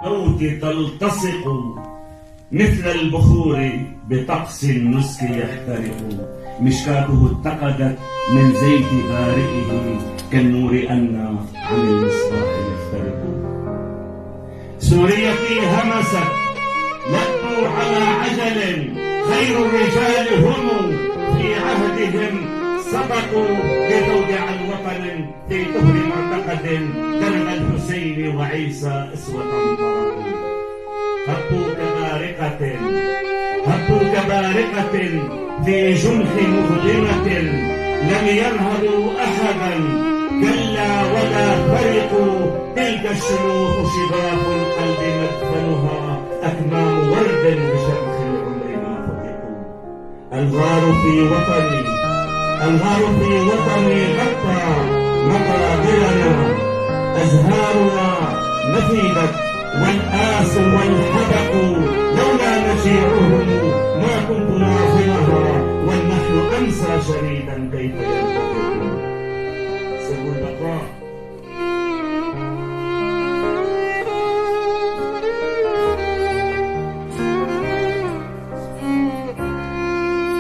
الموت تلتصق مثل البخور بطقس النسك يحترق. مشكاته اتقدت من زيت غارئه كالنور أن عن المصباح يفترق. سوريتي همست لبوا على عجل، خير الرجال هم في عهدهم سبقوا لتودع الوطن في طهر معتقد درب الحسين وعيسى اسوة طرقوا. هبوا كبارقة في جنح مظلمة لم ينهضوا أحدا كلا ولا فرقوا. تلك الشيوخ شباك القلب مدفنها أكمام ورد بشرخ العمر ما فتقوا. الغار في وطني غطى مقابرنا، أزهارنا نفيدت والآس والحدق. لولا نشيعهم ما كنت ناظمها، والنحل أمسى شريدا كيف يلتقط. سر البقاء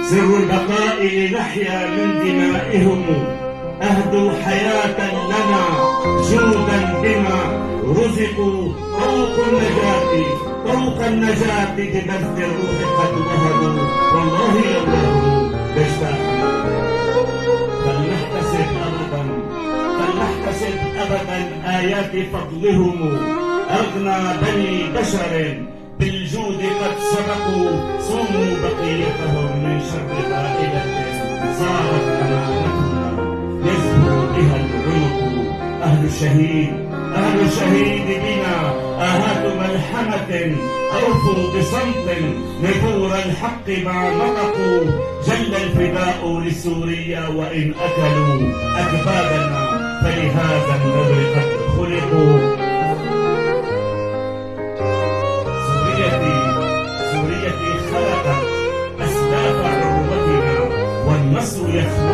سر البقاء لنحيا من دمائهم. أهدوا حياة لنا جودا بما رزقوا. طوق النجاة ببذل الروح قد وهبوا. والله لولاهم لاجتاحوا. فلنحتسب أبدا آيات فضلهم. أغنى بني بشر بالجود قد سبقوا. صوموا بقيتهم من شر غائلة صارت أمانتنا يزهو بها العنق. أهل الشهيد بنا آهات ملحمة. أوفوا بصمت نذور الحق ما نطقوا. جل الفداء لسوريا وإن أكلوا أكبادنا، فلهذا النذر قد خلقوا. سوريتي خلقت أسلاف عروتنا، والنصر يخلق